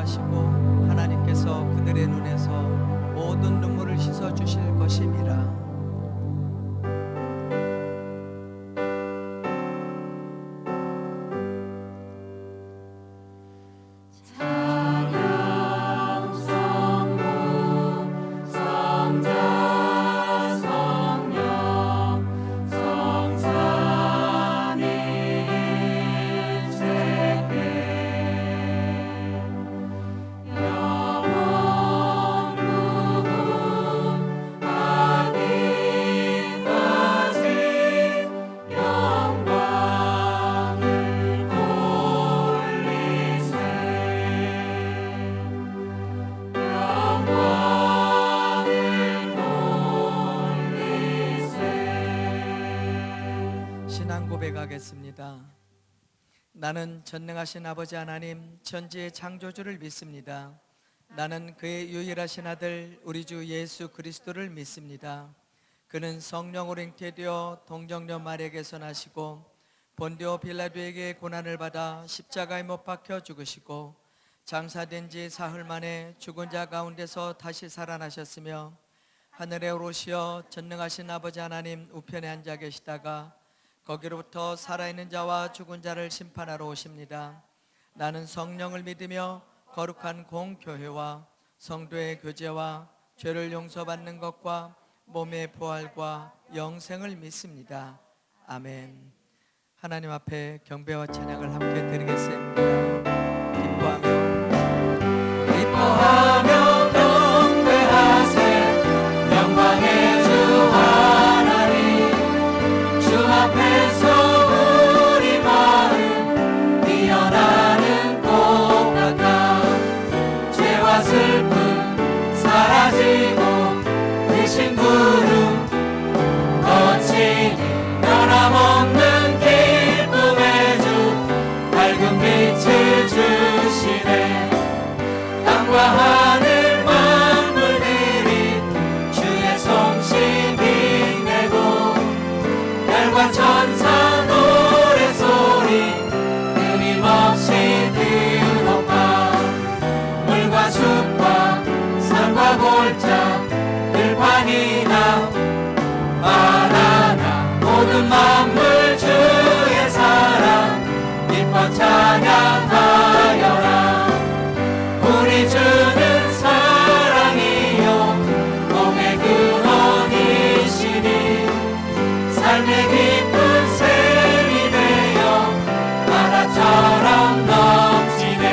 인도하시고 하나님께서 그들의 눈에서 모든 눈물을 씻어 주실 것임이라. 신앙 고백하겠습니다. 나는 전능하신 아버지 하나님 천지의 창조주를 믿습니다. 나는 그의 유일하신 아들 우리 주 예수 그리스도를 믿습니다. 그는 성령으로 잉태되어 동정녀 마리아에게서 나시고 본디오 빌라도에게 고난을 받아 십자가에 못 박혀 죽으시고 장사된 지 사흘 만에 죽은 자 가운데서 다시 살아나셨으며 하늘에 오르시어 전능하신 아버지 하나님 우편에 앉아 계시다가 거기로부터 살아있는 자와 죽은 자를 심판하러 오십니다. 나는 성령을 믿으며 거룩한 공교회와 성도의 교제와 죄를 용서받는 것과 몸의 부활과 영생을 믿습니다. 아멘. 하나님 앞에 경배와 찬양을 함께 드리겠습니다. 기뻐하며 경배하세. 영광의 주 하나님, 주 앞에서 우리 마음 피어나는 꽃 같아. 죄와 슬픔 사라지고 그 심부름 거치니 변함없는 기쁨의 주 밝은 빛을 주시네. 땅과 하늘 만물들이 주의 솜씨 빛내고 별과 천사 노래소리 끊임없이 들어가. 물과 숲과 산과 골짜 들판이나 바다나 모든 만물 주의 사랑 기뻐 찬양하여라. 우리 주는 사랑이요 공의 근원이시니 삶의 깊은 샘이 되어 바다처럼 넘치네.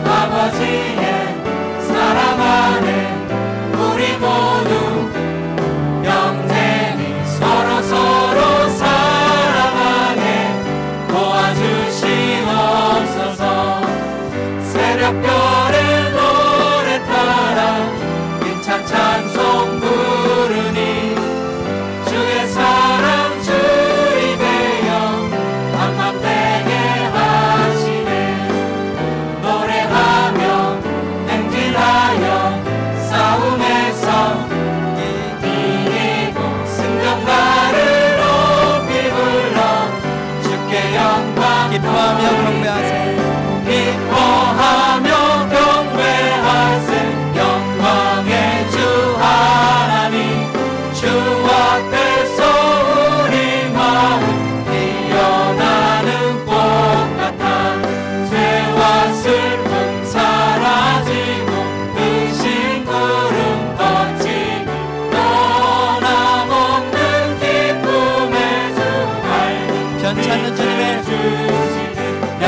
아버지의 사랑 안에 우리 모두 영생이 서로 사랑하게 도와주시옵소서. 새벽별의 노래 따라 힘찬 찬송 부르니 주의 사랑 주이 되어 한맘되게 하시네. 노래하며 행진하여 싸움에서 이기고 승전가를 높이 불러 주께 영광. 기뻐하며 경배하세. 기뻐하며 경배하세. 영광의 주 하나님, 주 앞에서 우리 마음 피어나는 꽃 같아. 죄와 슬픔 사라지고 그 심부름 거치니 변함없는 기쁨의 주 밝은 변찮는 주님의 주시네.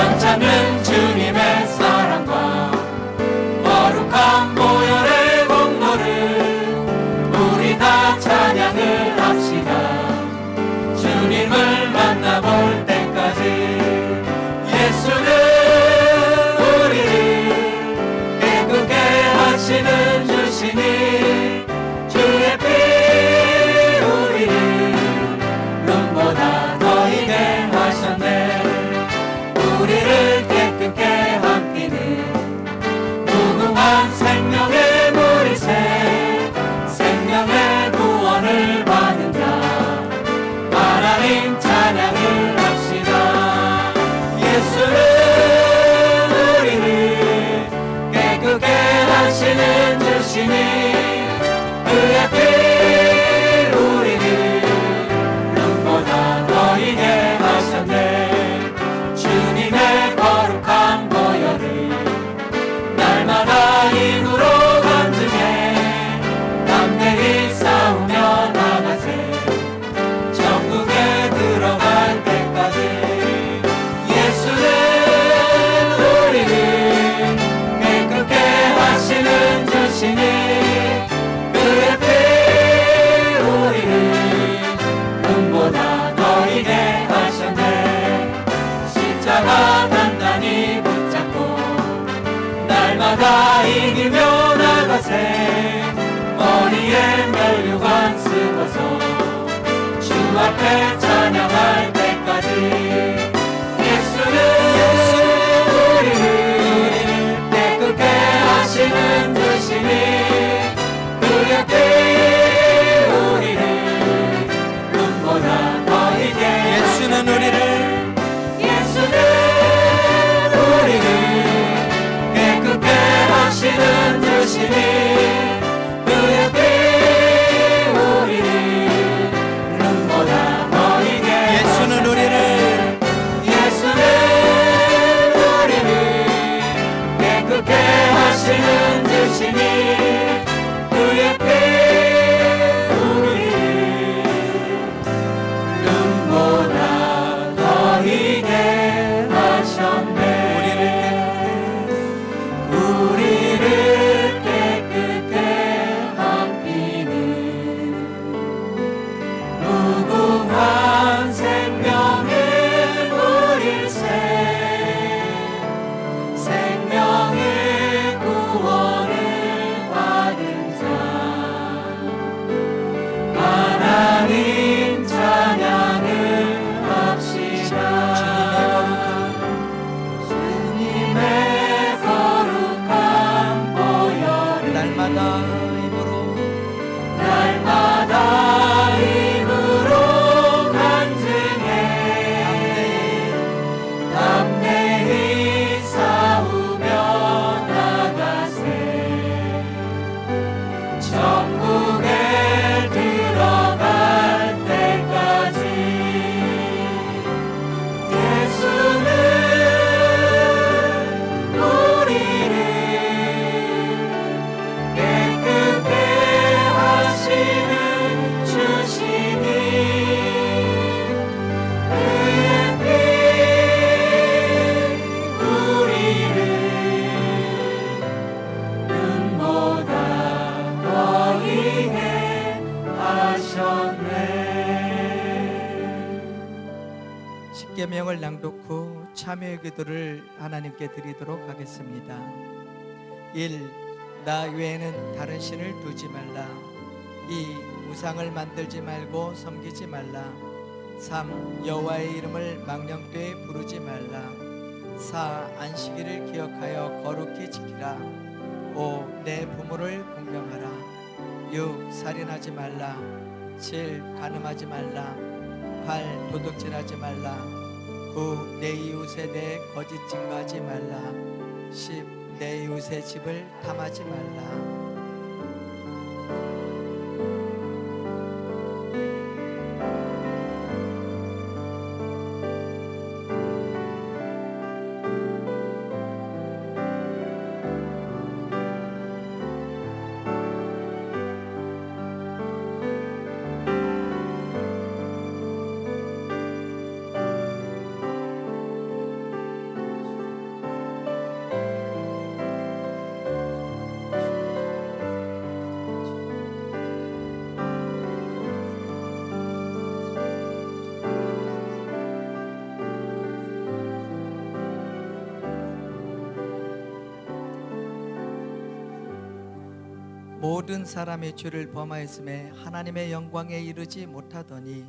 주시니 그의 피 우리를 눈보다 너희게 하셨네. 주님의 거룩한 보혈을 날마다 힘으로 간증해 담대히 싸우며 나가세. 천국에 들어갈 때까지 예수는 우리를 깨끗게 하시는 주시니 그의 피 우리를 눈보다 너희게 하셨네. 십자가 단단히 붙잡고 날마다 이기며 나가세. 머리에 면류관 쓰고서 주 앞에 찬양할 때까지 예수는 우리를 깨끗게 하시는 주시니 그의 피 우리를 눈보다 너희게 예수는 우리를 깨끗게 하시는 주시니 그의 피 우리를 눈보다 너희게 예수는 우리를 깨끗게 하시는 주시니 그의 피 우리를 눈보다 너희게 하셨네. 우리를 깨끗게 함피는 무궁한 생명의 우릴세. 생명의 구원을 받은 자 하나님 찬양을 합시다. 주님의 거룩한 보혈을 날마다 힘으로 간증해 담대히 싸우며 나가세. 천국에 들어갈 때까지 예수는 우리를 깨끗게 하시는 주시니 그의 피 우리를 눈보다 너희게 하셨네. 십계명을 낭독 후 참여의 기도를 하나님께 드리도록 하겠습니다. 1. 나 외에는 다른 신을 두지 말라. 2. 우상을 만들지 말고 섬기지 말라. 3. 여호와의 이름을 망령되이 부르지 말라. 4. 안식일을 기억하여 거룩히 지키라. 5. 내 부모를 공경하라. 6. 살인하지 말라. 7. 간음하지 말라. 8. 도둑질하지 말라. 9. 내 이웃에 대해 거짓 증거하지 말라. 10. 내 이웃의 집을 탐하지 말라. 모든 사람의 죄를 범하였음에 하나님의 영광에 이르지 못하더니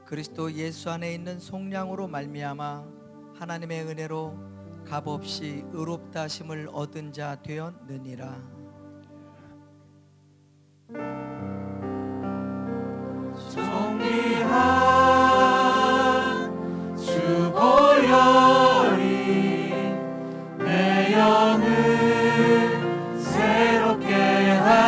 그리스도 예수 안에 있는 속량으로 말미암아 하나님의 은혜로 값없이 의롭다 하심을 얻은 자 되었느니라. 정리한 주 보혈이 내 영을 새롭게 하시네.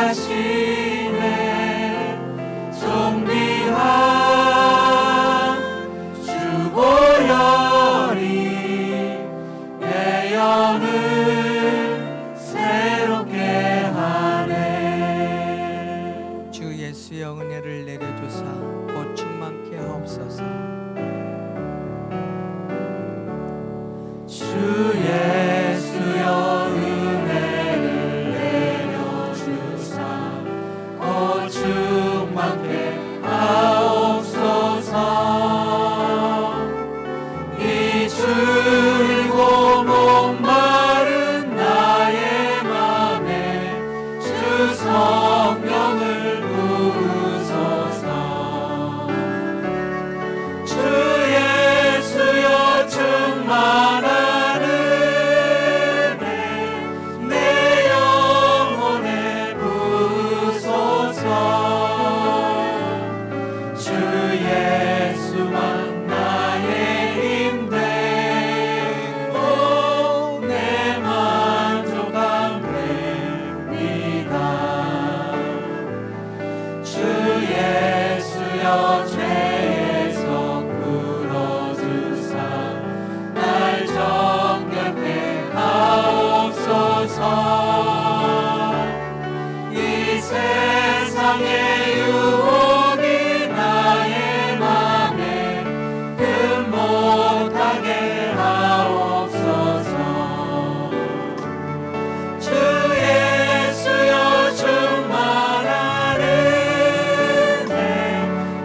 예수여 은혜를 내려주사 곧 충만케 하옵소서. 이 줄고 목마른 나의 맘에 주 성령을 부으소서. 주 예수여 충만한 은혜 내 영혼에 부으소서. 주 예수만 나의 힘 되고 내 만족함 됩니다. 주 예수여 죄에서 풀어주사 날 정결케 하옵소서. 이 세상의 유혹이 나의 맘에 금 못하게 하옵소서. 주 예수여 충만한 은혜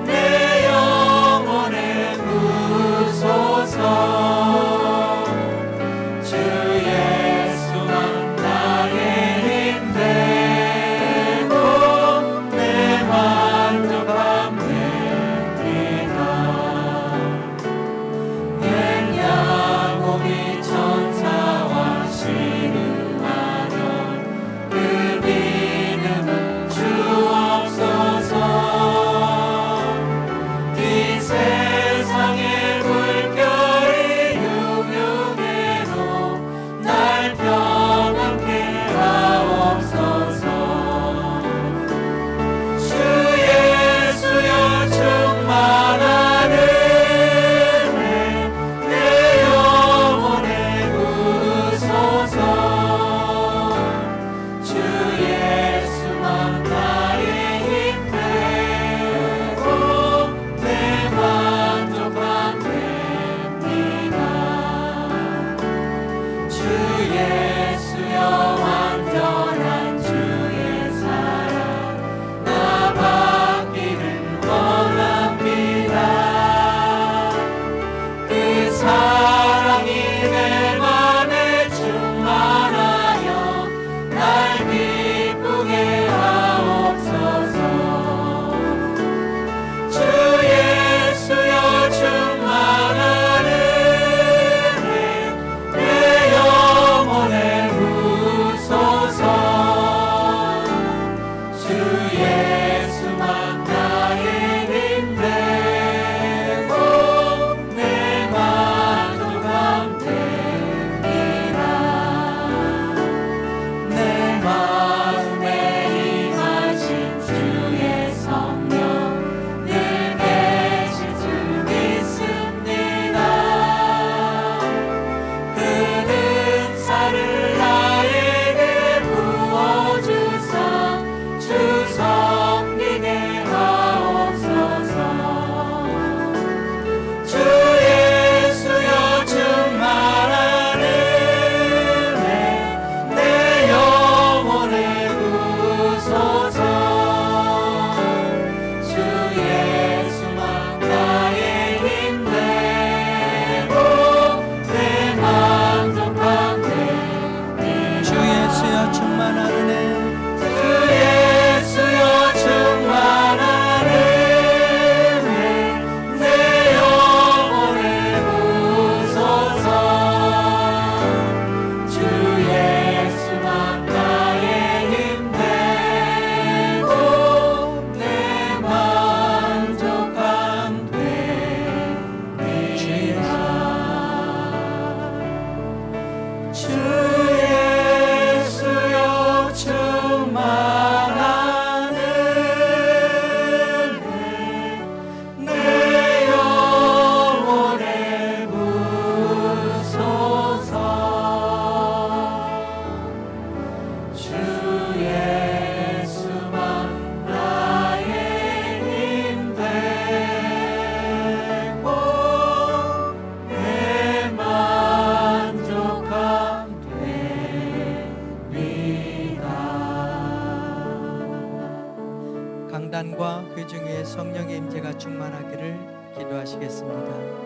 내 영혼에 부으소서. 주 예수만 나의 힘 되고 내 기도하시겠습니다.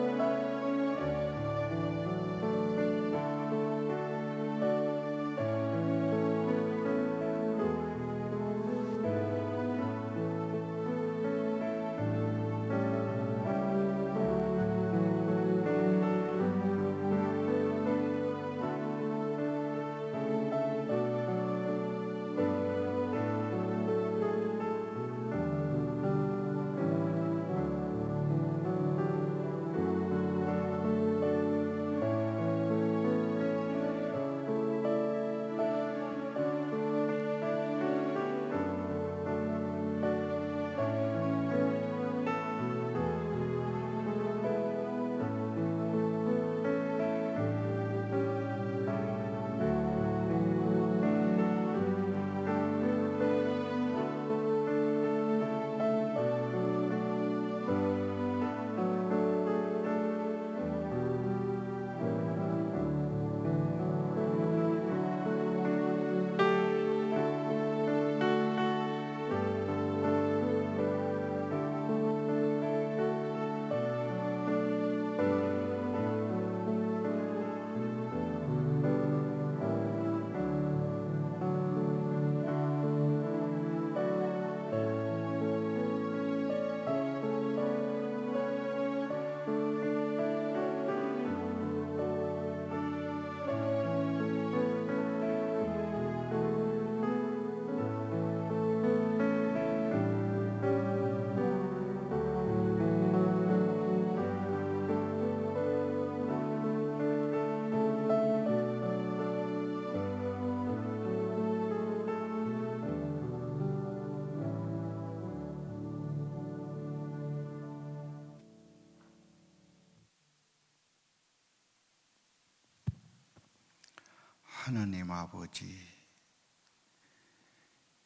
하나님 아버지,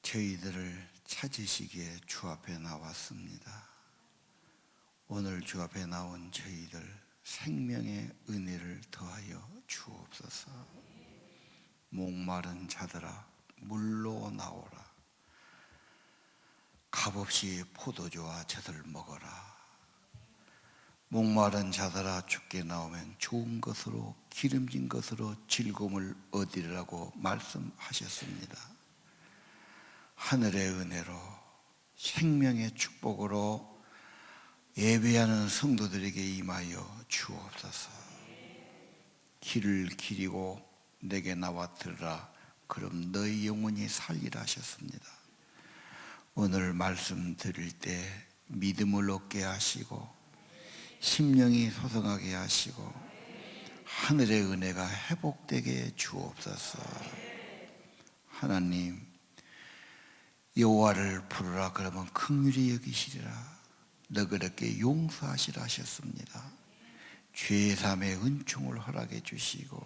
저희들을 찾으시기에 주 앞에 나왔습니다. 오늘 주 앞에 나온 저희들 생명의 은혜를 더하여 주옵소서. 목마른 자들아 물로 나오라. 값없이 포도주와 젖을 먹어라. 목마른 자들아 주께 나오면 좋은 것으로 기름진 것으로 즐거움을 얻으리라고 말씀하셨습니다. 하늘의 은혜로 생명의 축복으로 예배하는 성도들에게 임하여 주옵소서. 길을 기리고 내게 나와 들으라. 그럼 너희 영혼이 살리라 하셨습니다. 오늘 말씀 드릴 때 믿음을 얻게 하시고 심령이 소성하게 하시고 하늘의 은혜가 회복되게 주옵소서. 하나님, 여호와를 부르라 그러면 긍휼히 여기시리라. 너그럽게 용서하시라 하셨습니다. 죄사함의 은총을 허락해 주시고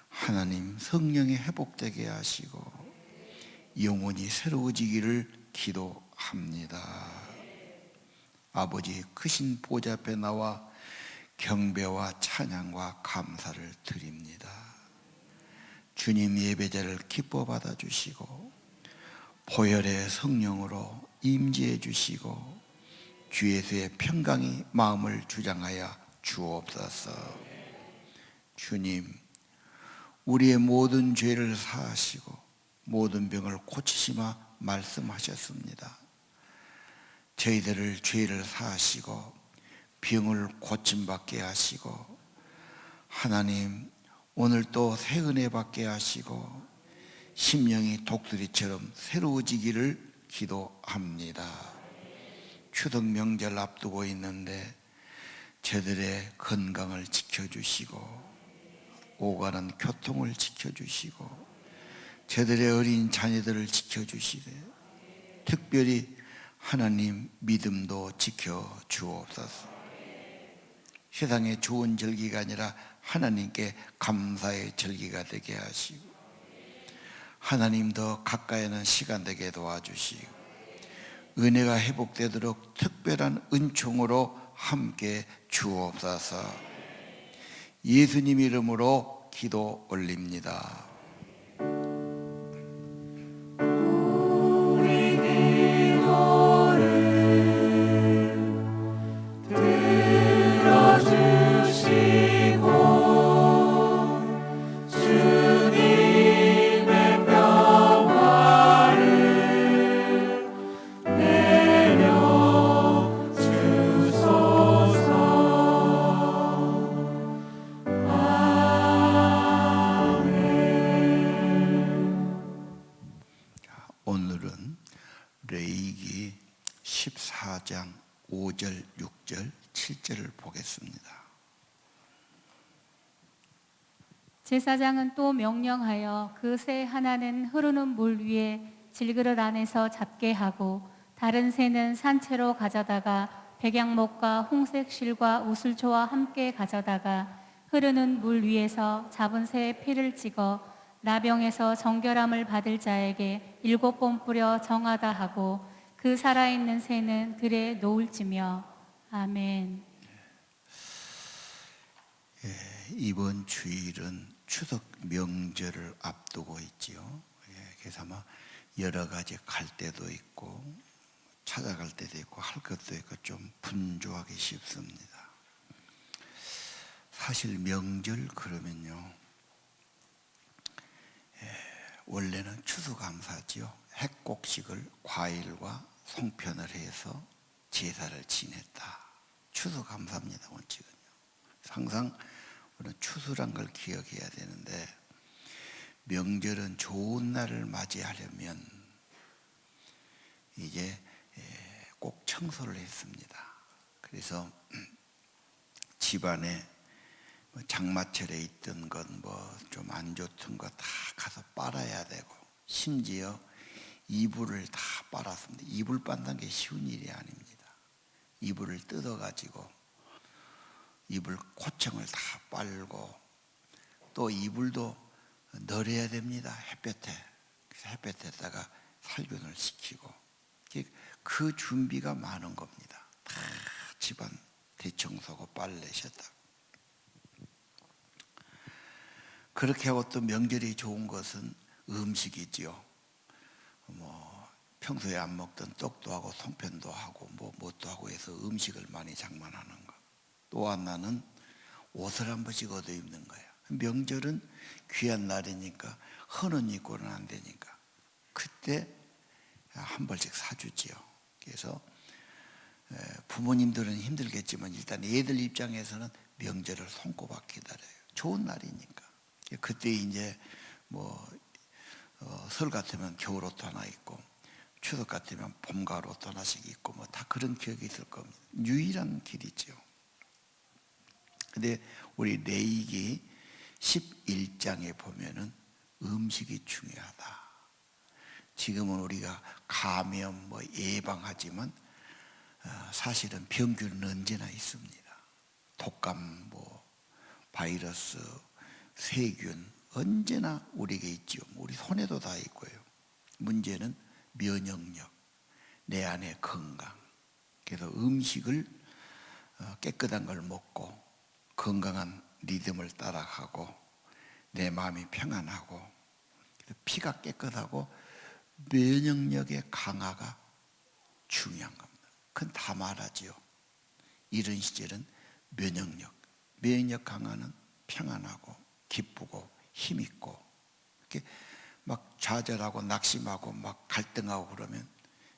하나님 성령이 회복되게 하시고 영혼이 새로워지기를 기도합니다. 아버지 크신 보좌 앞에 나와 경배와 찬양과 감사를 드립니다. 주님 예배자를 기뻐 받아주시고 보혈의 성령으로 임재해 주시고 주 예수의 평강이 마음을 주장하여 주옵소서. 주님, 우리의 모든 죄를 사하시고 모든 병을 고치시마 말씀하셨습니다. 저희들을 죄를 사하시고 병을 고침받게 하시고 하나님 오늘 또 새 은혜 받게 하시고 심령이 독수리처럼 새로워지기를 기도합니다. 추석 명절 앞두고 있는데 저들의 건강을 지켜주시고 오가는 교통을 지켜주시고 저들의 어린 자녀들을 지켜주시되 특별히 하나님 믿음도 지켜주옵소서. 세상에 좋은 절기가 아니라 하나님께 감사의 절기가 되게 하시고 하나님 더 가까이 하는 시간 되게 도와주시고 은혜가 회복되도록 특별한 은총으로 함께 주옵소서. 예수님 이름으로 기도 올립니다. 우리 기도를 5절, 6절, 7절을 보겠습니다. 제사장은 또 명령하여 그 새 하나는 흐르는 물 위에 질그릇 안에서 잡게 하고 다른 새는 산채로 가져다가 백양목과 홍색 실과 우슬초와 함께 가져다가 흐르는 물 위에서 잡은 새의 피를 찍어 나병에서 정결함을 받을 자에게 7번 뿌려 정하다 하고 그 살아있는 새는 들에 놓을지며. 아멘. 이번 주일은 추석 명절을 앞두고 있지요. 그래서 아마 여러 가지 갈 때도 있고 찾아갈 때도 있고 할 것도 있고 좀 분주하기 쉽습니다. 사실 명절 그러면요, 원래는 추수감사지요. 핵곡식을 과일과 송편을 해서 제사를 지냈다. 추수감사입니다, 원칙은요. 항상 우리는 추수란 걸 기억해야 되는데, 명절은 좋은 날을 맞이하려면 이제 꼭 청소를 했습니다. 그래서 집안에 장마철에 있던 것 뭐 좀 안 좋던 거 다 가서 빨아야 되고, 심지어 이불을 다 빨았습니다. 이불 빤다는 게 쉬운 일이 아닙니다. 이불을 뜯어가지고 이불 코청을 다 빨고, 또 이불도 널어야 됩니다. 햇볕에. 그래서 햇볕에다가 살균을 시키고, 그 준비가 많은 겁니다. 다 집안 대청소하고 빨래셨다. 그렇게 하고 또 명절이 좋은 것은 음식이지요. 뭐 평소에 안 먹던 떡도 하고 송편도 하고 뭣도 하고 해서 음식을 많이 장만하는 거. 또 하나는 옷을 한 번씩 얻어 입는 거예요. 명절은 귀한 날이니까 헌옷 입고는 안 되니까 그때 한 벌씩 사주지요. 그래서 부모님들은 힘들겠지만 일단 애들 입장에서는 명절을 손꼽아 기다려요. 좋은 날이니까. 그때 이제 설 같으면 겨울옷 하나 입고, 추석 같으면 봄가을옷 하나씩 입고 뭐 다 그런 기억이 있을 겁니다. 유일한 길이죠. 근데 우리 레위기 11장에 보면은 음식이 중요하다. 지금은 우리가 감염 예방하지만 사실은 병균은 언제나 있습니다. 독감, 바이러스, 세균 언제나 우리에게 있지요. 우리 손에도 다 있고요. 문제는 면역력, 내 안의 건강. 그래서 음식을 깨끗한 걸 먹고 건강한 리듬을 따라가고 내 마음이 평안하고 피가 깨끗하고 면역력의 강화가 중요한 겁니다. 그건 다 말하지요. 이런 시절은 면역 강화는 평안하고 기쁘고 힘있고, 이렇게 막 좌절하고 낙심하고 막 갈등하고 그러면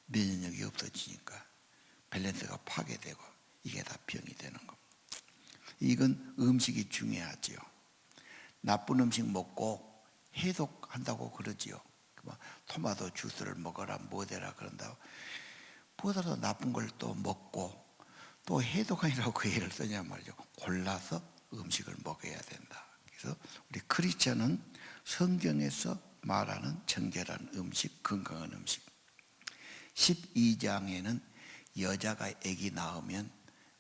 면역력이 없어지니까 밸런스가 파괴되고 이게 다 병이 되는 겁니다. 이건 음식이 중요하지요. 나쁜 음식 먹고 해독한다고 그러지요. 토마토 주스를 먹어라 뭐되라 그런다고, 보다도 나쁜 걸 또 먹고 또 해독하니라고 그 예를 쓰냐 말이죠. 골라서 음식을 먹어야 된다. 그래서 우리 크리스천은 성경에서 말하는 정결한 음식, 건강한 음식. 12장에는 여자가 아기 낳으면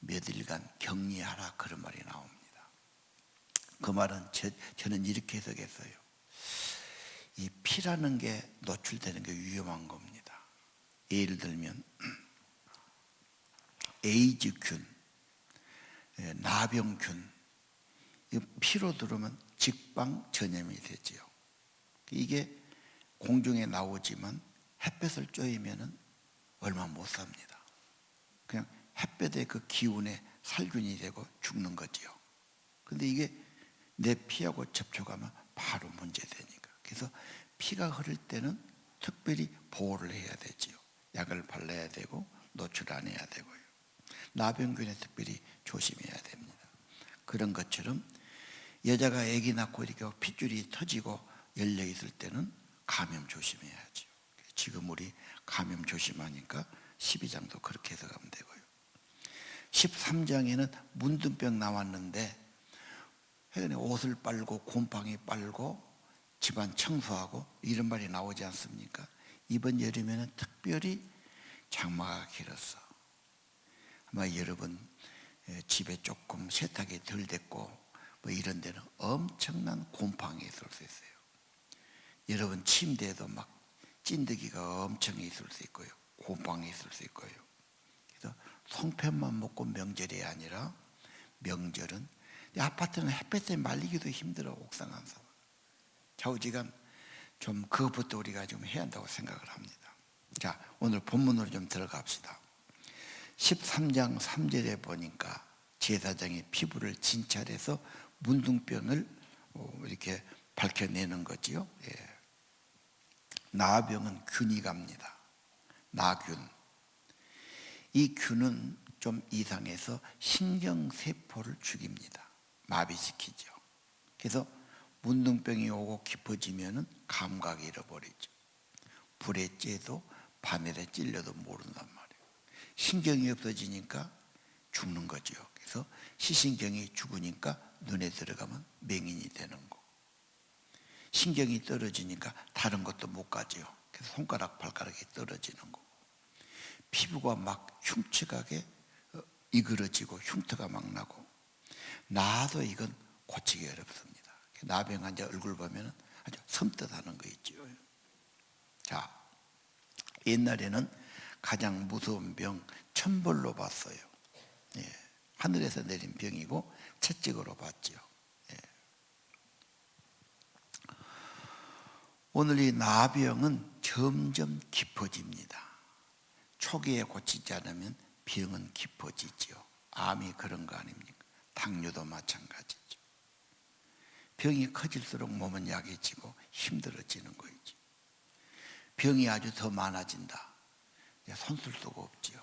몇일간 격리하라 그런 말이 나옵니다. 그 말은 저는 이렇게 해석했어요. 이 피라는 게 노출되는 게 위험한 겁니다. 예를 들면 에이즈균, 나병균, 피로 들어오면 직방전염이 되지요. 이게 공중에 나오지만 햇볕을 쬐면 얼마 못 삽니다. 그냥 햇볕의 그 기운에 살균이 되고 죽는 거지요. 근데 이게 내 피하고 접촉하면 바로 문제되니까. 그래서 피가 흐를 때는 특별히 보호를 해야 되지요. 약을 발라야 되고 노출 안 해야 되고요. 나병균에 특별히 조심해야 됩니다. 그런 것처럼 여자가 아기 낳고 이렇게 핏줄이 터지고 열려 있을 때는 감염 조심해야죠. 지금 우리 감염 조심하니까 12장도 그렇게 해석하면 되고요. 13장에는 문둥병 나왔는데 해변에 옷을 빨고 곰팡이 빨고 집안 청소하고 이런 말이 나오지 않습니까? 이번 여름에는 특별히 장마가 길었어. 아마 여러분 집에 조금 세탁이 덜 됐고 뭐 이런 데는 엄청난 곰팡이 있을 수 있어요. 여러분 침대에도 막 찐득이가 엄청 있을 수 있고요. 곰팡이 있을 수 있고요. 그래서 송편만 먹고 명절이 아니라 명절은 아파트는 햇볕에 말리기도 힘들어. 옥상 안서 좌우지간 좀 그것부터 우리가 좀 해야 한다고 생각을 합니다. 자, 오늘 본문으로 좀 들어갑시다. 13장 3절에 보니까 제사장이 피부를 진찰해서 문둥병을 이렇게 밝혀내는 거지요. 예. 나병은 균이 갑니다. 나균. 이 균은 좀 이상해서 신경세포를 죽입니다. 마비시키죠. 그래서 문둥병이 오고 깊어지면 감각을 잃어버리죠. 불에 쬐도 바늘에 찔려도 모른단 말이에요. 신경이 없어지니까 죽는 거죠. 그래서 시신경이 죽으니까 눈에 들어가면 맹인이 되는 거. 신경이 떨어지니까 다른 것도 못 가죠. 그래서 손가락, 발가락이 떨어지는 거고. 피부가 막 흉측하게 이그러지고 흉터가 막 나고. 나도 이건 고치기 어렵습니다. 나병 환자 얼굴 보면 아주 섬뜩하는 거 있죠. 자, 옛날에는 가장 무서운 병 천벌로 봤어요. 예, 하늘에서 내린 병이고 채찍으로 봤죠. 예. 오늘 이 나병은 점점 깊어집니다. 초기에 고치지 않으면 병은 깊어지죠. 암이 그런 거 아닙니까? 당뇨도 마찬가지죠. 병이 커질수록 몸은 약해지고 힘들어지는 거죠. 병이 아주 더 많아진다. 손 쓸 수가 없지요.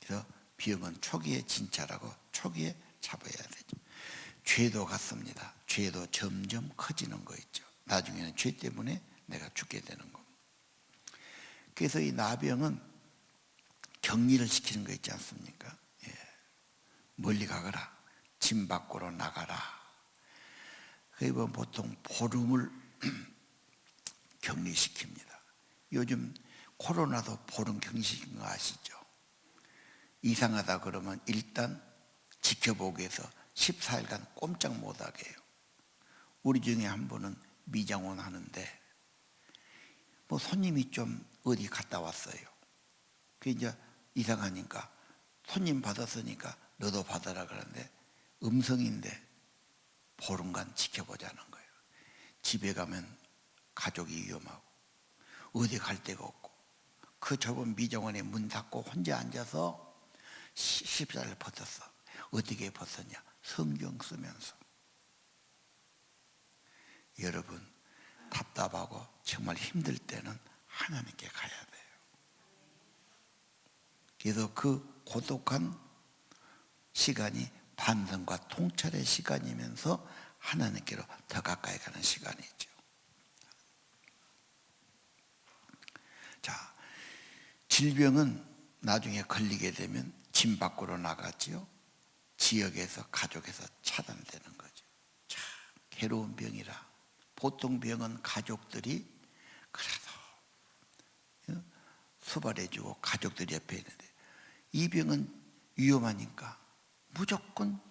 그래서 병은 초기에 진찰하고 초기에 잡아야 되죠. 죄도 같습니다. 죄도 점점 커지는 거 있죠. 나중에는 죄 때문에 내가 죽게 되는 겁니다. 그래서 이 나병은 격리를 시키는 거 있지 않습니까? 예. 멀리 가거라. 집 밖으로 나가라. 그리고 보통 보름을 격리시킵니다. 요즘 코로나도 보름 격리시킨 거 아시죠? 이상하다 그러면 일단 지켜보기 위해서 14일간 꼼짝 못하게 해요. 우리 중에 한 분은 미장원 하는데 뭐 손님이 좀 어디 갔다 왔어요. 그 이제 이상하니까 손님 받았으니까 너도 받아라 그러는데 음성인데 보름간 지켜보자는 거예요. 집에 가면 가족이 위험하고 어디 갈 데가 없고 그 좁은 미정원에 문 닫고 혼자 앉아서 14일 버텼어. 어떻게 버텼냐? 성경 쓰면서. 여러분 답답하고 정말 힘들 때는 하나님께 가야 돼요. 그래서 그 고독한 시간이 반성과 통찰의 시간이면서 하나님께로 더 가까이 가는 시간이죠. 자, 질병은 나중에 걸리게 되면 집 밖으로 나가지요. 지역에서 가족에서 차단되는 거죠. 참 괴로운 병이라. 보통 병은 가족들이 그래도 수발해주고 가족들이 옆에 있는데 이 병은 위험하니까 무조건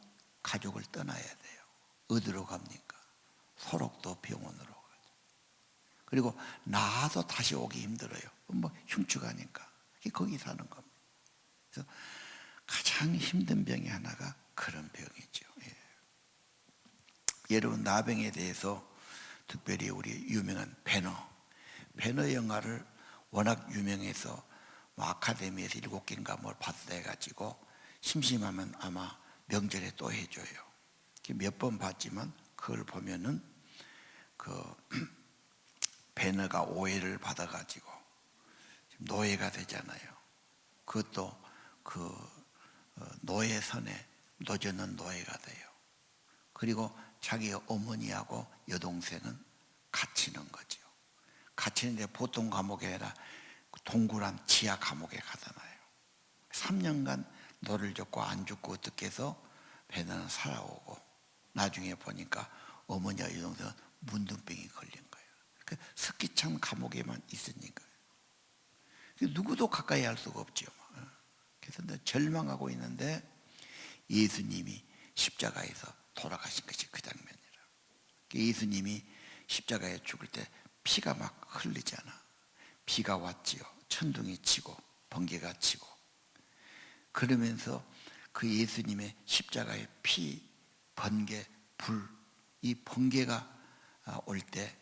가족을 떠나야 돼요. 어디로 갑니까? 소록도 병원으로 가죠. 그리고 나도 다시 오기 힘들어요. 뭐 흉측하니까 거기 사는 겁니다. 그래서 가장 힘든 병이 하나가 그런 병이죠. 예. 여러분 나병에 대해서 특별히 우리 유명한 배너 영화를 워낙 유명해서 뭐 아카데미에서 7개인가 뭘 받다 해가지고 심심하면 아마 명절에 또 해줘요. 몇 번 봤지만 그걸 보면은 그 배너가 오해를 받아가지고 노예가 되잖아요. 그것도 그 노예선에 노젓는 노예가 돼요. 그리고 자기 어머니하고 여동생은 갇히는 거죠. 갇히는데 보통 감옥이 아니라 동굴한 지하 감옥에 가잖아요. 3년간 노를 젓고 안 죽고 어떻게 해서 배나는 살아오고, 나중에 보니까 어머니와 여동생은 문둥병이 걸린 거예요. 그러니까 석기찬 감옥에만 있으니까 누구도 가까이 할 수가 없지요. 그래서 절망하고 있는데 예수님이 십자가에서 돌아가신 것이 그 장면이라. 예수님이 십자가에 죽을 때 피가 막 흘리잖아. 비가 왔지요. 천둥이 치고 번개가 치고. 그러면서 그 예수님의 십자가의 피, 번개, 불, 이 번개가 올 때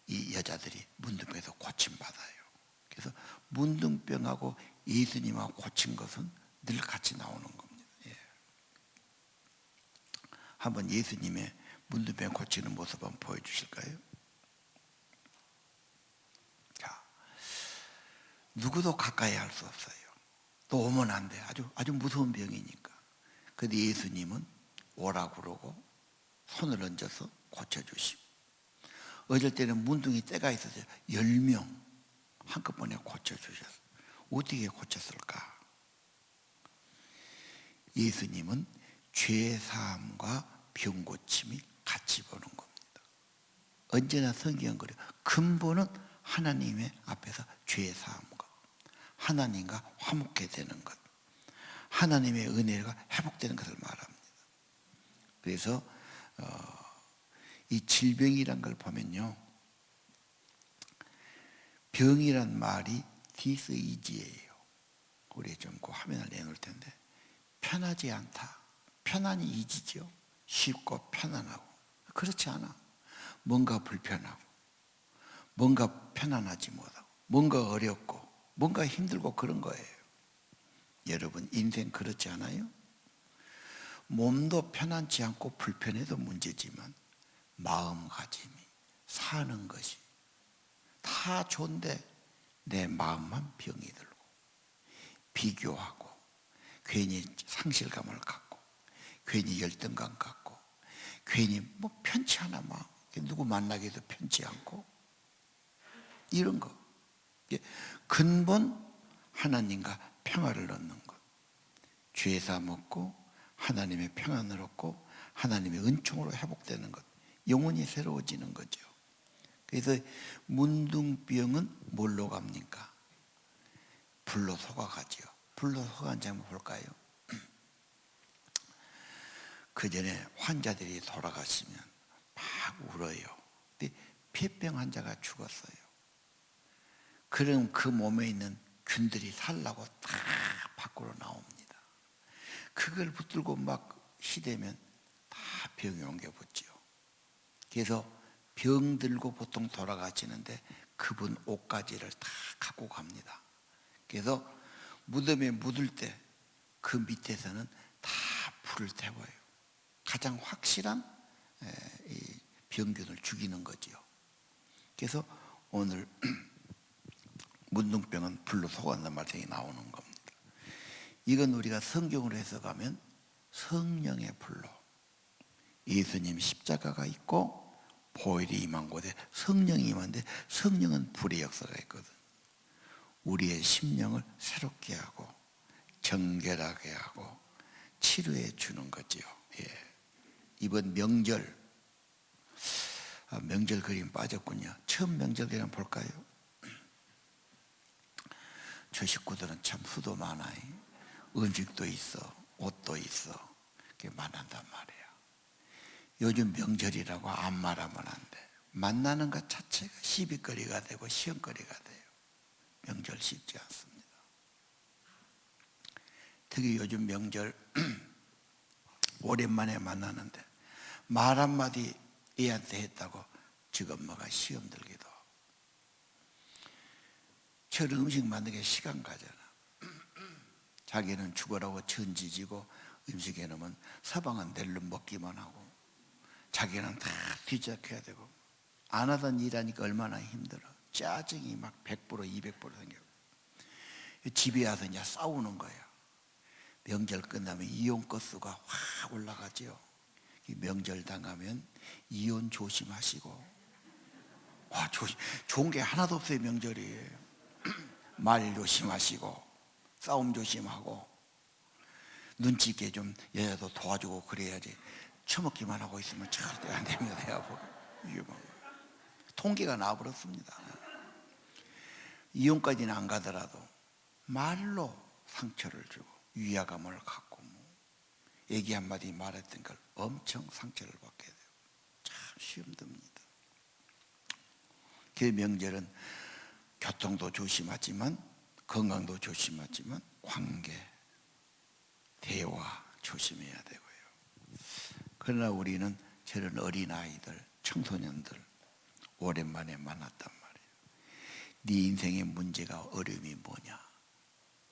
이 여자들이 문둥병에서 고침받아요. 그래서 문둥병하고 예수님하고 고친 것은 늘 같이 나오는 겁니다. 예. 한번 예수님의 문둥병 고치는 모습 한번 보여주실까요? 자, 누구도 가까이 할 수 없어요. 또 오면 안 돼. 아주 무서운 병이니까. 그런데 예수님은 오라고 그러고 손을 얹어서 고쳐주시고, 어쩔 때는 문둥이 때가 있어서 10명 한꺼번에 고쳐주셨어요. 어떻게 고쳤을까? 예수님은 죄사함과 병고침이 같이 보는 겁니다. 언제나 성경은 그래요. 근본은 하나님의 앞에서 죄사함과 하나님과 화목해 되는 것, 하나님의 은혜가 회복되는 것을 말합니다. 그래서 이 질병이란 걸 보면요, 병이란 말이 디스이지예요. 우리 좀 그 화면을 내놓을 텐데, 편하지 않다. 편안이 이지죠. 쉽고 편안하고. 그렇지 않아. 뭔가 불편하고, 뭔가 편안하지 못하고, 뭔가 어렵고, 뭔가 힘들고 그런 거예요. 여러분, 인생 그렇지 않아요? 몸도 편안치 않고 불편해도 문제지만 마음가짐이, 사는 것이 다 좋은데 내 마음만 병이 들고, 비교하고, 괜히 상실감을 갖고, 괜히 열등감 갖고, 괜히 뭐 편치 않아 마음, 누구 만나기도 편치 않고, 이런 거. 근본 하나님과 평화를 얻는 것, 죄사 먹고 하나님의 평안을 얻고 하나님의 은총으로 회복되는 것, 영혼이 새로워지는 거죠. 그래서 문둥병은 뭘로 갑니까? 불로 속아가지요. 불로 속아간 장면 볼까요? 그 전에 환자들이 돌아가시면 막 울어요. 근데 폐병 환자가 죽었어요. 그럼 그 몸에 있는 균들이 살라고 다 밖으로 나옵니다. 그걸 붙들고 막 시대면 다 병이 옮겨붙지요. 그래서 병 들고 보통 돌아가시는데 그분 옷가지를 다 갖고 갑니다. 그래서 무덤에 묻을 때 그 밑에서는 다 불을 태워요. 가장 확실한 이 병균을 죽이는 거지요. 그래서 오늘 문둥병은 불로 속았다는 말씀이 나오는 겁니다. 이건 우리가 성경으로 해석하면 성령의 불로, 예수님 십자가가 있고 보혈이 임한 곳에 성령이 임한데, 성령은 불의 역사가 있거든. 우리의 심령을 새롭게 하고 정결하게 하고 치료해 주는 거지요. 예. 이번 명절, 명절 그림 빠졌군요. 처음 명절 그림 볼까요? 저 식구들은 참 수도 많아요. 음식도 있어, 옷도 있어. 그게 많았단 말이야. 요즘 명절이라고 안 말하면 안 돼. 만나는 것 자체가 시비거리가 되고 시험거리가 돼요. 명절 쉽지 않습니다. 특히 요즘 명절 오랜만에 만나는데 말 한마디 애한테 했다고 지 엄마가 시험 들기도 하고, 저 음식 만들기 시간 가잖아. 자기는 죽으라고 천지지고 음식해 놓으면 서방은 낼름 먹기만 하고 자기는 다 뒤적해야 되고, 안 하던 일 하니까 얼마나 힘들어. 짜증이 막 100% 200% 생겨. 집에 와서 이제 싸우는 거야. 명절 끝나면 이혼 건수가 확 올라가죠. 명절 당하면 이혼 조심하시고. 와, 좋은 게 하나도 없어요. 명절이 말 조심하시고 싸움 조심하고. 눈치 있게 좀 여자도 도와주고 그래야지. 처먹기만 하고 있으면 절대 안 됩니다. 내가 보고 이게 뭐 통계가 나와버렸습니다. 이혼까지는 안 가더라도 말로 상처를 주고 위화감을 갖고 얘기 한마디 말했던 걸 엄청 상처를 받게 돼요. 참 시험 듭니다. 그 명절은 교통도 조심하지만 건강도 조심하지만 관계, 대화 조심해야 되고요. 그러나 우리는 저런 어린아이들, 청소년들 오랜만에 만났단 말이에요. 네 인생의 문제가 어려움이 뭐냐?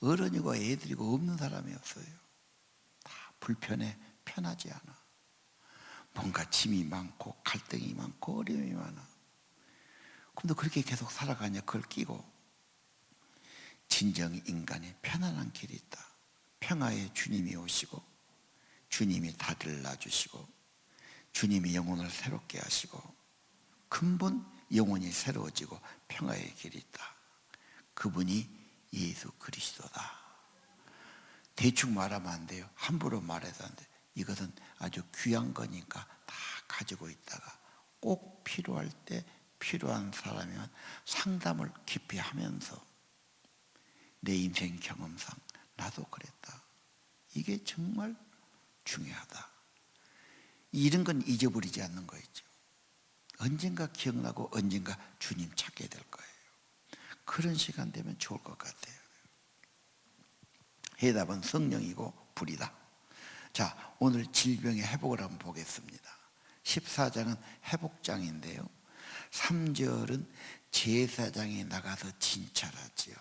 어른이고 애들이고 없는 사람이 없어요. 다 불편해, 편하지 않아. 뭔가 짐이 많고 갈등이 많고 어려움이 많아. 근데 그렇게 계속 살아가냐? 그걸 끼고 진정 인간의 편안한 길이 있다. 평화의 주님이 오시고 주님이 다들 놔주시고 주님이 영혼을 새롭게 하시고 근본 영혼이 새로워지고 평화의 길이 있다. 그분이 예수 그리스도다. 대충 말하면 안 돼요. 함부로 말해서 안 돼. 이것은 아주 귀한 거니까 다 가지고 있다가 꼭 필요할 때 필요한 사람이면 상담을 깊이 하면서 내 인생 경험상 나도 그랬다. 이게 정말 중요하다. 이런 건 잊어버리지 않는 거 있죠. 언젠가 기억나고 언젠가 주님 찾게 될 거예요. 그런 시간 되면 좋을 것 같아요. 해답은 성령이고 불이다. 자, 오늘 질병의 회복을 한번 보겠습니다. 14장은 회복장인데요. 3절은 제사장이 나가서 진찰하지요.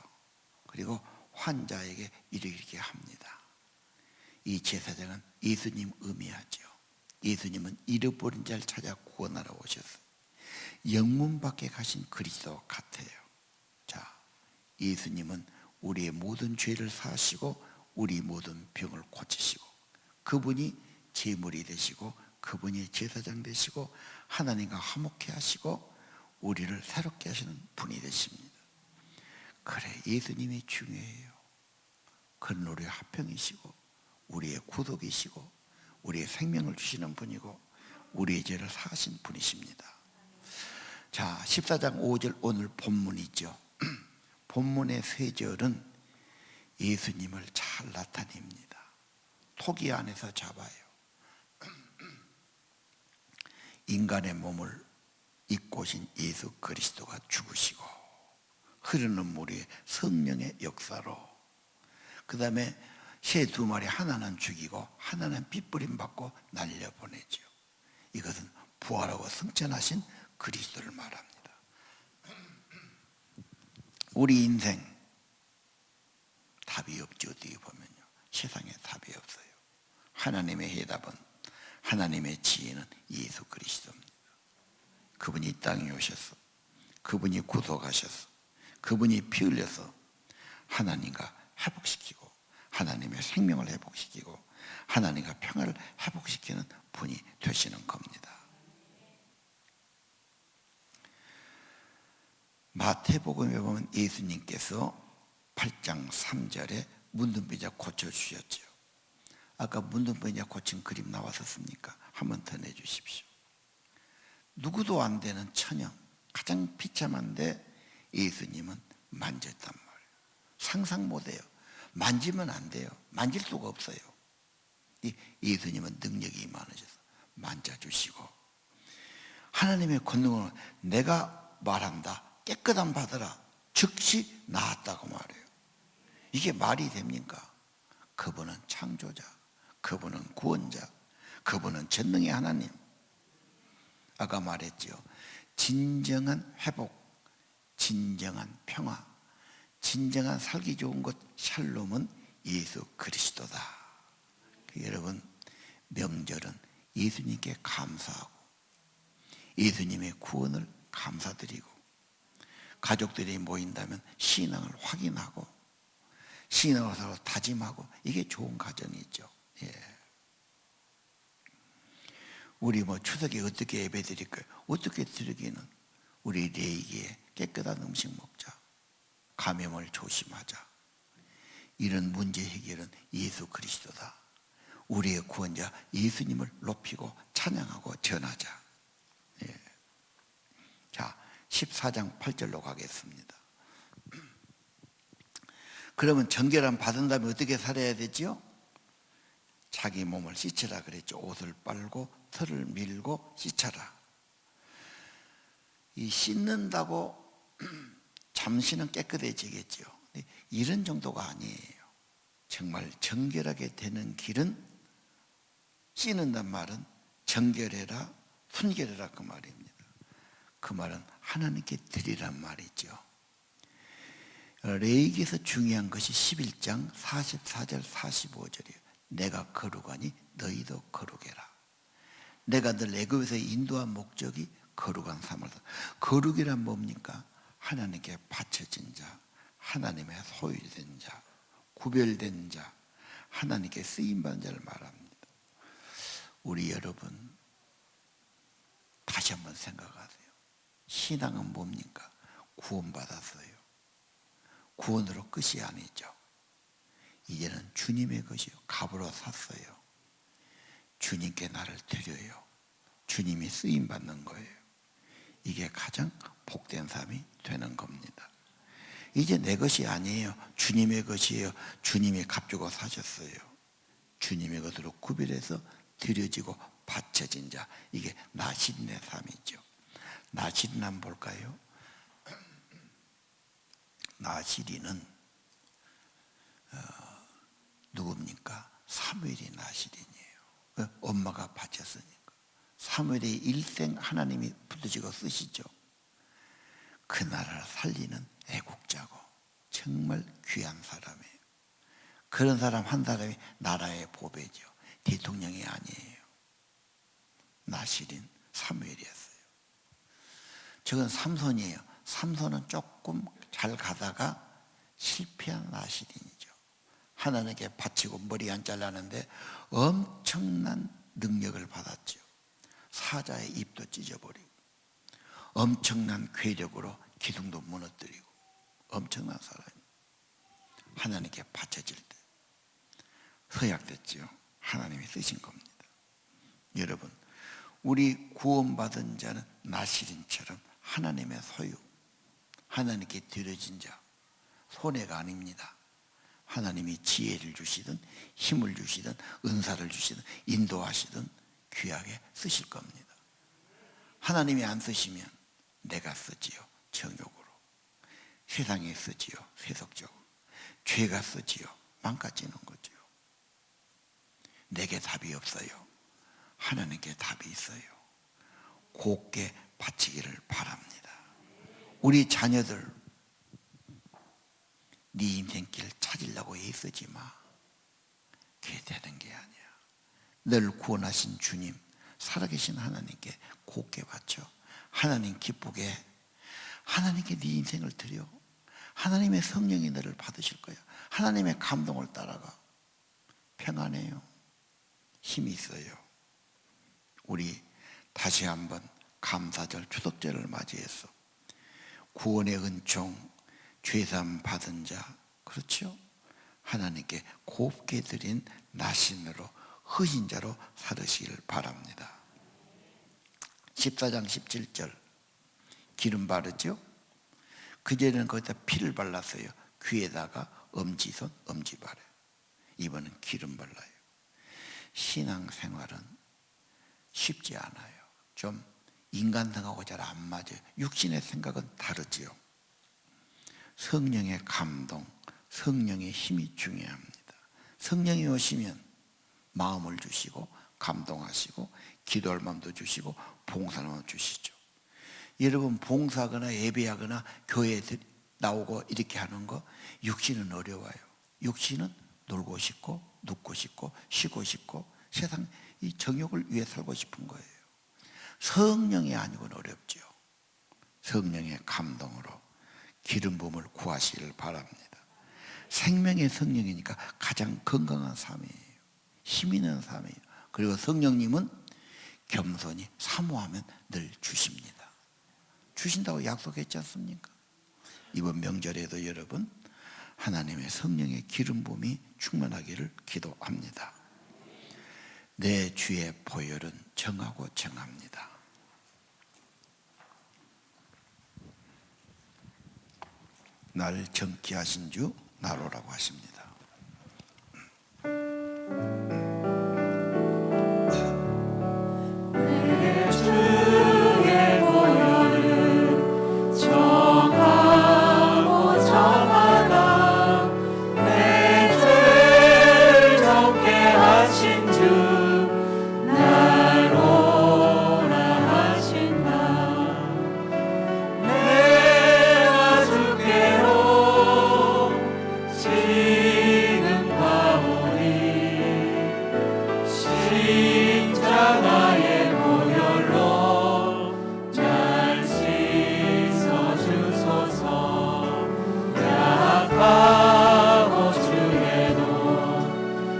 그리고 환자에게 이르게 합니다. 이 제사장은 예수님 의미하죠. 예수님은 잃어버린 자를 찾아 구원하러 오셨어요. 영문 밖에 가신 그리스도 같아요. 자, 예수님은 우리의 모든 죄를 사하시고 우리 모든 병을 고치시고 그분이 제물이 되시고 그분이 제사장 되시고 하나님과 화목케 하시고 우리를 새롭게 하시는 분이 되십니다. 그래, 예수님이 중요해요. 그는 우리의 화평이시고 우리의 구속이시고 우리의 생명을 주시는 분이고 우리의 죄를 사하신 분이십니다. 자, 14장 5절 오늘 본문이죠. 본문의 세 절은 예수님을 잘 나타냅니다. 토기 안에서 잡아요. 인간의 몸을 입고 오신 예수 그리스도가 죽으시고 흐르는 물이 성령의 역사로, 그 다음에 새 두 마리, 하나는 죽이고 하나는 핏부림 받고 날려보내죠. 이것은 부활하고 승천하신 그리스도를 말합니다. 우리 인생 답이 없죠. 어떻게 보면요, 세상에 답이 없어요. 하나님의 해답은, 하나님의 지혜는 예수 그리스도입니다. 그분이 이 땅에 오셔서 그분이 구속하셔서 그분이 피 흘려서 하나님과 회복시키고 하나님의 생명을 회복시키고 하나님과 평화를 회복시키는 분이 되시는 겁니다. 마태복음에 보면 예수님께서 8장 3절에 문둥병자 고쳐주셨죠. 아까 문둥병자 고친 그림 나왔었습니까? 한 번 더 내주십시오. 누구도 안 되는 천형, 가장 비참한데 예수님은 만졌단 말이에요. 상상 못해요. 만지면 안 돼요. 만질 수가 없어요. 예수님은 능력이 많으셔서 만져주시고 하나님의 권능으로 내가 말한다, 깨끗함 받으라, 즉시 나았다고 말해요. 이게 말이 됩니까? 그분은 창조자, 그분은 구원자, 그분은 전능의 하나님. 아까 말했죠. 진정한 회복, 진정한 평화, 진정한 살기 좋은 곳 샬롬은 예수 그리스도다. 여러분, 명절은 예수님께 감사하고 예수님의 구원을 감사드리고 가족들이 모인다면 신앙을 확인하고 신앙을 서로 다짐하고 이게 좋은 가정이죠. 예. 우리 추석에 어떻게 예배 드릴까요? 어떻게 드리기는 우리 레이기에 깨끗한 음식 먹자, 감염을 조심하자. 이런 문제 해결은 예수 그리스도다. 우리의 구원자 예수님을 높이고 찬양하고 전하자. 예. 자, 14장 8절로 가겠습니다. 그러면 정결함 받은 다음에 어떻게 살아야 되지요? 자기 몸을 씻으라 그랬죠. 옷을 빨고 털을 밀고 씻어라. 이 씻는다고 잠시는 깨끗해지겠죠. 이런 정도가 아니에요. 정말 정결하게 되는 길은, 씻는단 말은 정결해라, 순결해라 그 말입니다. 그 말은 하나님께 드리란 말이죠. 레위기에서 중요한 것이 11장 44절 45절이에요. 내가 거룩하니 너희도 거룩해라. 내가 늘 애굽에서 인도한 목적이 거룩한 삶을. 거룩이란 뭡니까? 하나님께 바쳐진 자, 하나님의 소유된 자, 구별된 자, 하나님께 쓰임받은 자를 말합니다. 우리 여러분 다시 한번 생각하세요. 신앙은 뭡니까? 구원받았어요. 구원으로 끝이 아니죠. 이제는 주님의 것이요, 값으로 샀어요. 주님께 나를 드려요. 주님이 쓰임받는 거예요. 이게 가장 복된 삶이 되는 겁니다. 이제 내 것이 아니에요. 주님의 것이에요. 주님이 값주고 사셨어요. 주님의 것으로 구별해서 드려지고 바쳐진 자, 이게 나시린의 삶이죠. 나시린 한번 볼까요? 나시린은 누굽니까? 사무엘이 나시린이에요. 엄마가 바쳤으니까. 사무엘의 일생 하나님이 붙드시고 쓰시죠. 그 나라를 살리는 애국자고 정말 귀한 사람이에요. 그런 사람 한 사람이 나라의 보배죠. 대통령이 아니에요. 나시린 사무엘이었어요. 저건 삼손이에요. 삼손은 조금 잘 가다가 실패한 나시린이죠. 하나님께 바치고 머리 안 잘라는데 엄청난 능력을 받았죠. 사자의 입도 찢어버리고 엄청난 괴력으로 기둥도 무너뜨리고 엄청난 사람이 하나님께 바쳐질 때 서약됐죠. 하나님이 쓰신 겁니다. 여러분, 우리 구원받은 자는 나시린처럼 하나님의 소유, 하나님께 드려진 자, 손해가 아닙니다. 하나님이 지혜를 주시든 힘을 주시든 은사를 주시든 인도하시든 귀하게 쓰실 겁니다. 하나님이 안 쓰시면 내가 쓰지요. 정욕으로. 세상에 쓰지요. 세속적으로. 죄가 쓰지요. 망가지는 거죠. 내게 답이 없어요. 하나님께 답이 있어요. 곱게 바치기를 바랍니다. 우리 자녀들 네 인생길 찾으려고 애쓰지 마. 그게 되는 게 아니야. 널 구원하신 주님, 살아계신 하나님께 곱게 바쳐. 하나님 기쁘게, 하나님께 네 인생을 드려. 하나님의 성령이 너를 받으실 거야. 하나님의 감동을 따라가. 평안해요. 힘이 있어요. 우리 다시 한번 감사절 추석절을 맞이해서 구원의 은총, 죄사함 받은 자, 그렇죠? 하나님께 곱게 드린 나신으로 허신자로 살으시길 바랍니다. 14장 17절 기름 바르죠? 그전에는 거기다 피를 발랐어요. 귀에다가 엄지손, 엄지발에. 이번엔 기름 발라요. 신앙생활은 쉽지 않아요. 좀 인간성하고 잘 안 맞아요. 육신의 생각은 다르지요. 성령의 감동, 성령의 힘이 중요합니다. 성령이 오시면 마음을 주시고 감동하시고 기도할 마음도 주시고 봉사할 마음도 주시죠. 여러분 봉사하거나 예배하거나 교회에 나오고 이렇게 하는 거 육신은 어려워요. 육신은 놀고 싶고 눕고 싶고 쉬고 싶고 세상 이 정욕을 위해 살고 싶은 거예요. 성령이 아니고는 어렵죠. 성령의 감동으로 기름 부음을 구하시기를 바랍니다. 생명의 성령이니까 가장 건강한 삶이에요. 힘 있는 삶이에요. 그리고 성령님은 겸손히 사모하면 늘 주십니다. 주신다고 약속했지 않습니까? 이번 명절에도 여러분 하나님의 성령의 기름 부음이 충만하기를 기도합니다. 내 주의 보혈은 정하고 정합니다. 날 정케 하신 주 나로라고 하십니다. 내 주의 보혈은 정하고 정하다. 내 죄를 정케 하신 주 나로라 하신다. 내가 주께로 지금 가오니 십자가의 보혈로 잘 씻어 주소서. 약하고 주에도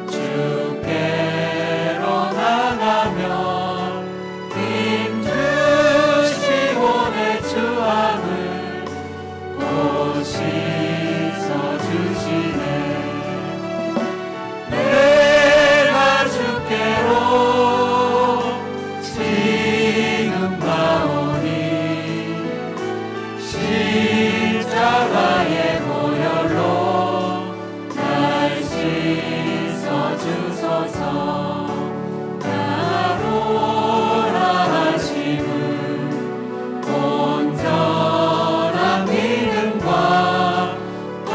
주께로 나가면 힘주시고 내 추함을 곧 씻어 주시네. 내가 주께로 지금 가오니 십자가의 보혈로 날 씻어 주소서. 나로라 하심은 온전한 믿음과 또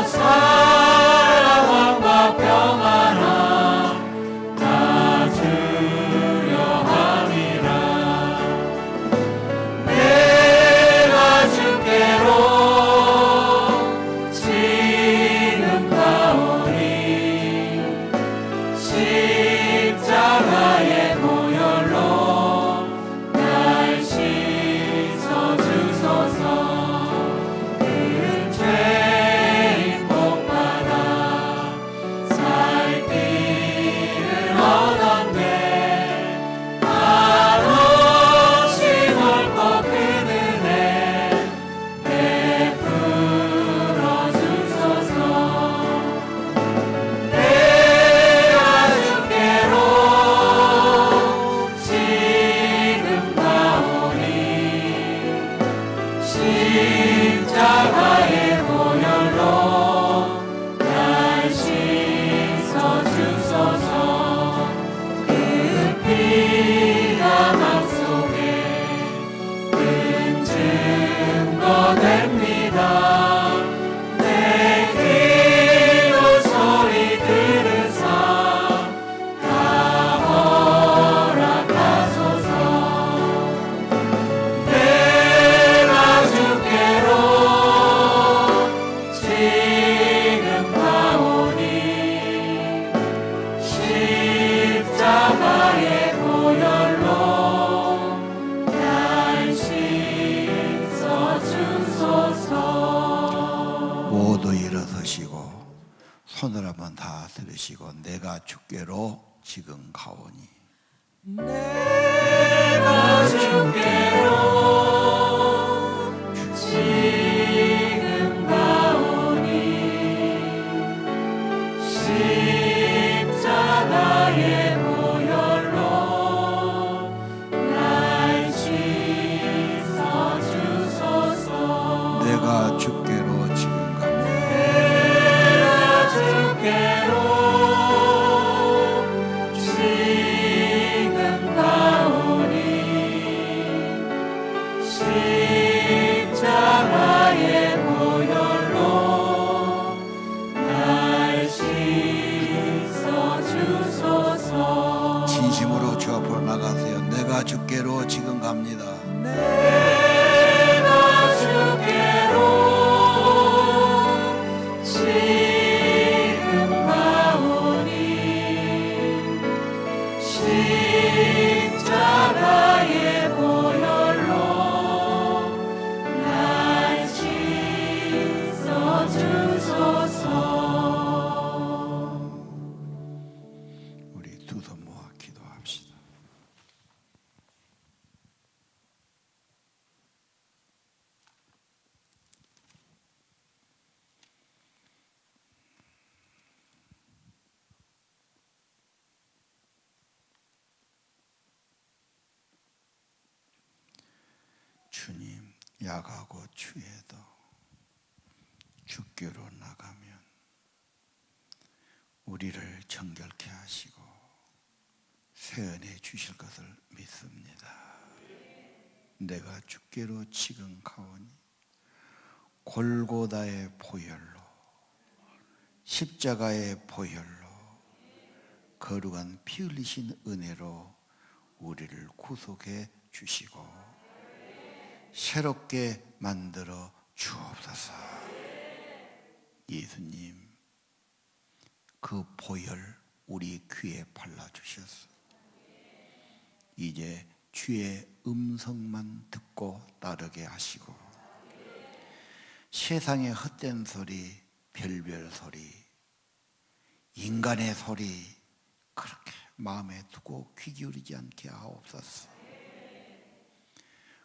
사랑과 평안함 다 주려 함이라. 내가 주께로 지금 가오니 십자가의 보혈로 날 씻어 주소서. 그 죄인 복받아 살 길을 얻었네. 한없이 넓고 큰 은혜 베풀어 주소서. 내가 주께로 지금 가오니 십자가의 보혈로 날 씻어 주소서. 그 피가 맘속에 큰 증거 됩니다. 내 기도 소리 들으사 다 허락하소서. 내가 주께로 지금 가오니 십자가의 보혈로 날 씻어 주소서. 모두 일어서시고 손을 한번 다 들으시고 내가 주께로 지금 가오니 내가 주께로 지금 가오니 십자가의 보혈로 날 씻어 주소서. 내가 주께로 지금 가오니 내가 주께로 지금 가오니 십자가의 보혈로 날 씻어 주소서. 진심으로 주 앞으로 나가세요. 내가 주께로 지금 갑니다. 내가 주께로 지금 가오니 십자가의 보혈로 날 씻어 주소서. 우리 두 손 모아 기도합시다. 주님, 야가고 추에도 주께로 나가면 우리를 정결케 하시고 새 은혜 주실 것을 믿습니다. 내가 주께로 지금 가오니 골고다의 보혈로, 십자가의 보혈로, 거룩한 피 흘리신 은혜로 우리를 구속해 주시고 새롭게 만들어 주옵소서. 예수님, 그 보혈 우리 귀에 발라주셨어. 이제 주의 음성만 듣고 따르게 하시고 세상의 헛된 소리, 별별 소리, 인간의 소리 그렇게 마음에 두고 귀 기울이지 않게 하옵소서.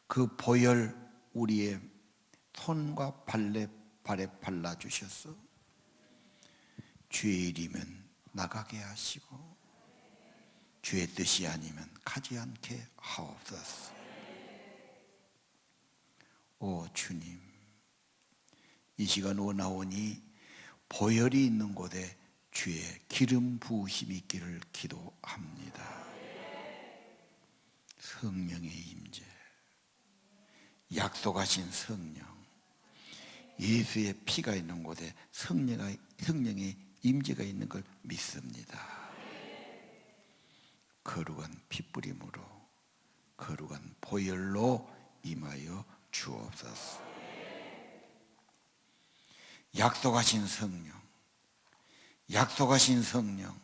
그 보혈 우리의 손과 발에 발라주셔서 주의 일이면 나가게 하시고 주의 뜻이 아니면 가지 않게 하옵소서. 오 주님, 이 시간 원하오니 보혈이 있는 곳에 주의 기름 부으심이 있기를 기도합니다. 성령의 임재, 약속하신 성령, 예수의 피가 있는 곳에 성령의 임재가 있는 걸 믿습니다. 거룩한 핏부림으로, 거룩한 보혈로 임하여 주옵소서. 약속하신 성령, 약속하신 성령,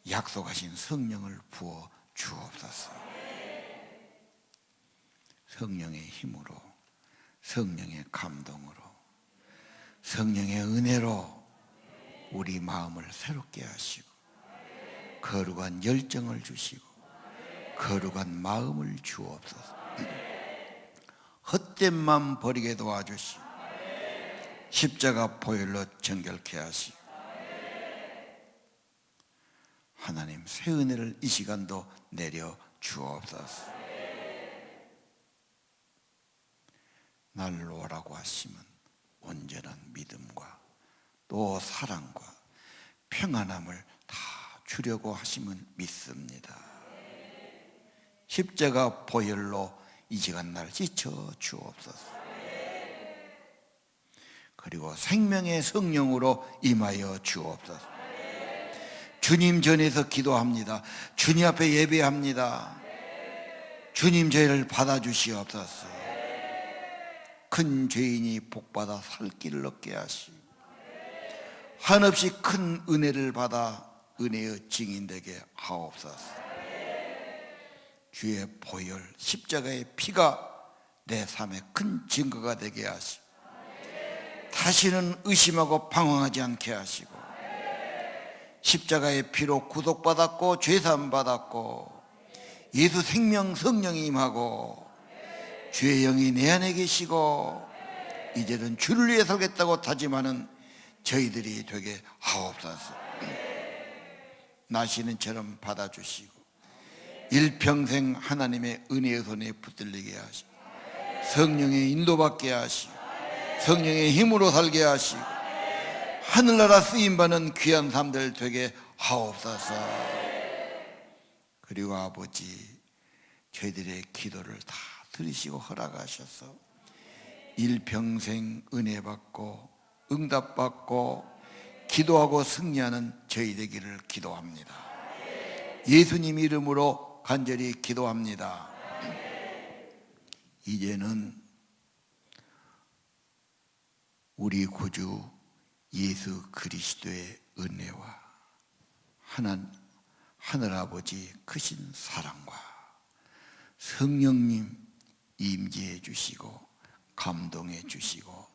약속하신 성령을 부어 주옵소서. 성령의 힘으로, 성령의 감동으로, 성령의 은혜로 우리 마음을 새롭게 하시고 거룩한 열정을 주시고 거룩한 마음을 주옵소서. 헛된 마음 버리게 도와주시고 십자가 보혈로 정결케 하시고 하나님 새 은혜를 이 시간도 내려 주옵소서. 날로 오라고 하시면 온전한 믿음과 또 사랑과 평안함을 다 주려고 하시면 믿습니다. 십자가 보혈로 이 시간 날 씻어 주옵소서. 그리고 생명의 성령으로 임하여 주옵소서. 주님 전에서 기도합니다. 주님 앞에 예배합니다. 주님 저희를 받아주시옵소서. 큰 죄인이 복받아 살 길을 얻게 하시고 한없이 큰 은혜를 받아 은혜의 증인되게 하옵소서. 주의 보혈 십자가의 피가 내 삶의 큰 증거가 되게 하시고 다시는 의심하고 방황하지 않게 하시고 십자가의 피로 구속받았고 죄사함 받았고 예수 생명 성령이 임하고 주의 영이 내 안에 계시고 이제는 주를 위해 살겠다고 다짐하는 저희들이 되게 하옵소서. 나시는처럼 받아주시고 일평생 하나님의 은혜의 손에 붙들리게 하시고 성령의 인도받게 하시고 성령의 힘으로 살게 하시고 하늘나라 쓰임받는 귀한 삶들 되게 하옵소서. 그리고 아버지 저희들의 기도를 다 들으시고 허락하셔서 일평생 은혜 받고 응답 받고 기도하고 승리하는 저희 되기를 기도합니다. 예수님 이름으로 간절히 기도합니다. 이제는 우리 구주 예수 그리스도의 은혜와 하늘아버지 크신 사랑과 성령님 임재해 주시고 감동해 주시고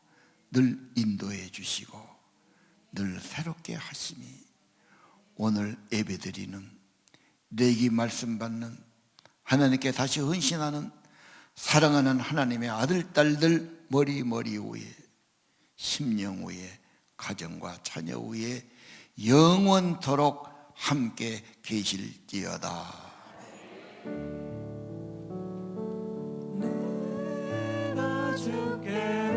늘 인도해 주시고 늘 새롭게 하심이 오늘 예배드리는 내기 말씀 받는 하나님께 다시 헌신하는 사랑하는 하나님의 아들 딸들 머리 위에 심령 위에 가정과 자녀 위에 영원토록 함께 계실지어다. 내 주께로